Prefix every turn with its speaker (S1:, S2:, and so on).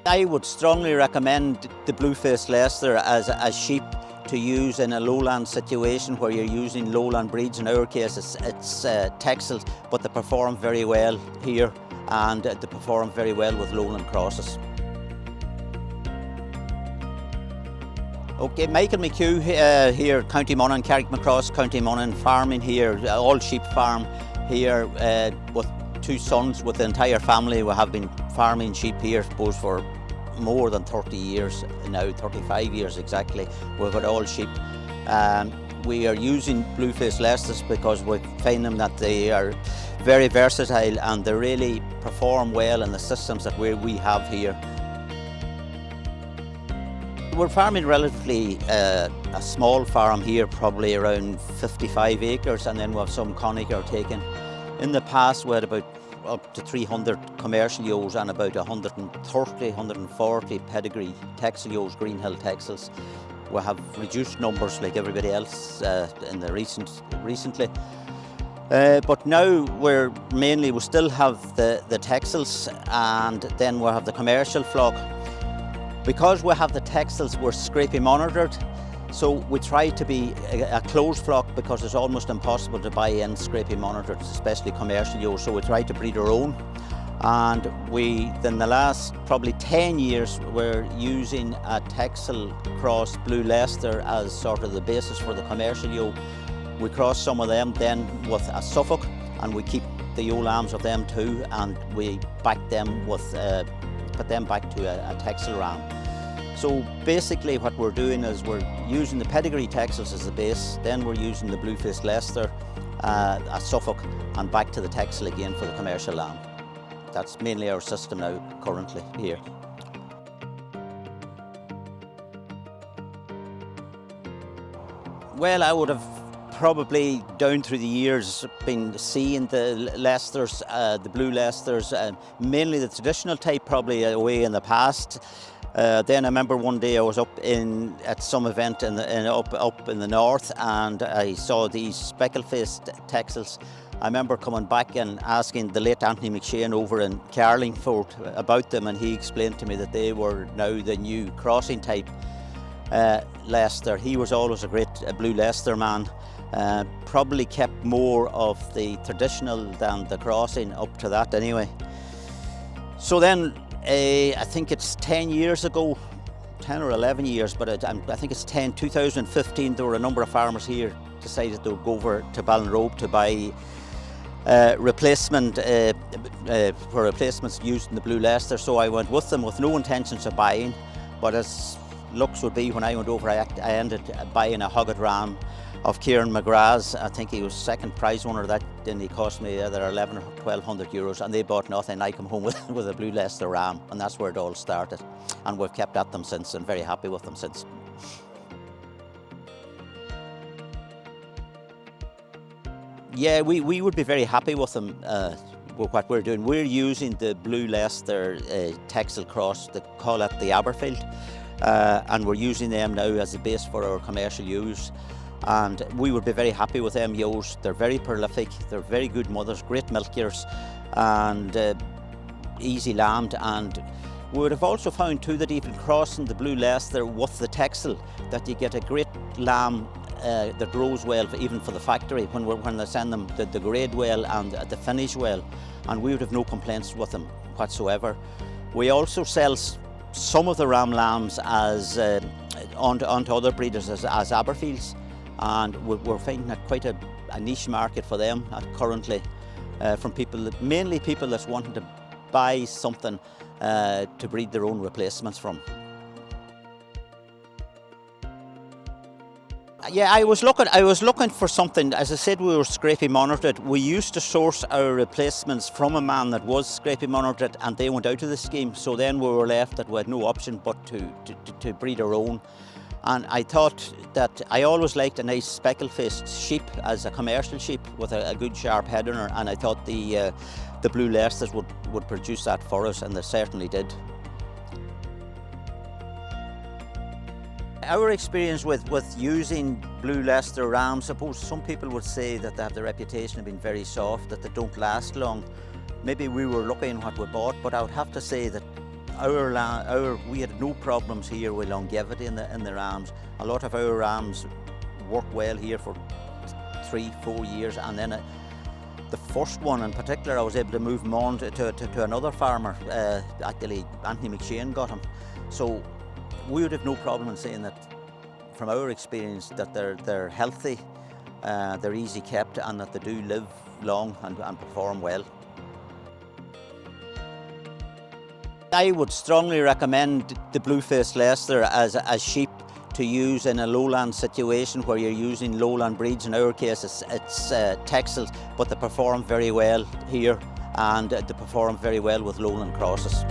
S1: I would strongly recommend the Bluefaced Leicester as sheep to use in a lowland situation where you're using lowland breeds. In our case it's Texels, but they perform very well here and they perform very well with lowland crosses. Okay, Michael McHugh here, County Monaghan, Carrickmacross, County Monaghan, farming here, all sheep farm here with 2 sons, with the entire family. We have been farming sheep here, I suppose, for more than 30 years now, 35 years exactly. We've got all sheep. We are using Bluefaced Leicesters because we find them that they are very versatile and they really perform well in the systems that we have here. We're farming relatively a small farm here, probably around 55 acres, and then we have some conical taken. In the past we had about up to 300 commercial ewes and about 130, 140 pedigree Texel ewes, Greenhill Texels. We have reduced numbers like everybody else in the recently. But now we still have the Texels, and then we have the commercial flock. Because we have the Texels, we're scrapie monitored, so we try to be a closed flock because it's almost impossible to buy in scrapie monitored, especially commercial ewes, so we try to breed our own. And in the last probably 10 years, we're using a Texel cross Blue Leicester as sort of the basis for the commercial ewe. We cross some of them then with a Suffolk, and we keep the ewe lambs of them too, and we back them with, put them back to a Texel ram. So basically what we're doing is we're using the pedigree Texels as the base, then we're using the Bluefaced Leicester, a Suffolk, and back to the Texel again for the commercial lamb. That's mainly our system now, currently, here. Well, I would have probably down through the years been seeing the Leicesters, the Blue Leicesters, mainly the traditional type probably away in the past. Then I remember one day I was up at some event up in the north, and I saw these speckle-faced Texels. I remember coming back and asking the late Anthony McShane over in Carlingford about them, and he explained to me that they were now the new crossing type Leicester. He was always a great Blue Leicester man. Probably kept more of the traditional than the crossing up to that anyway. So then I think it's 10 years ago, 10 or 11 years, but I think it's 2015, there were a number of farmers here decided to go over to Ballinrobe to buy replacements using the Blue Leicester. So I went with them with no intentions of buying, but as looks would be, when I went over I ended up buying a Hoggett ram of Kieran McGrath's. I think he was second prize winner of that, and he cost me either 11 or 1200 euros, and they bought nothing. I come home with a Blue Leicester ram, and that's where it all started, and we've kept at them since and very happy with them since. Yeah, we would be very happy with them, with what we're doing. We're using the Blue Leicester Texel cross, they call it the Aberfield, and we're using them now as the base for our commercial ewes. And we would be very happy with them ewes. They're very prolific, they're very good mothers, great milkers, and easy lambed. And we would have also found too that even crossing the Blue Leicester with the Texel, that you get a great lamb that grows well, even for the factory, when they send them, the grade well and the finish well, and we would have no complaints with them whatsoever. We also sell some of the ram lambs as onto other breeders as Aberfields, and we're finding that quite a niche market for them currently, from people, mainly people that's wanting to buy something to breed their own replacements from. Yeah, I was looking for something. As I said, we were scrapie monitored. We used to source our replacements from a man that was scrapie monitored, and they went out of the scheme. So then we were left that we had no option but to breed our own. And I thought that I always liked a nice speckle-faced sheep as a commercial sheep with a good sharp head on her, and I thought the Blue Leicesters would produce that for us, and they certainly did. Our experience with using Blue Leicester rams, suppose some people would say that they have the reputation of being very soft, that they don't last long. Maybe we were lucky in what we bought, but I would have to say that we had no problems here with longevity in the rams. A lot of our rams work well here for 3-4 years, and then the first one in particular, I was able to move him on to another farmer. Actually, Anthony McHugh got him. So we would have no problem in saying that, from our experience, that they're healthy, they're easy kept, and that they do live long and perform well. I would strongly recommend the Bluefaced Leicester as sheep to use in a lowland situation where you're using lowland breeds. In our case, it's Texels, but they perform very well here, and they perform very well with lowland crosses.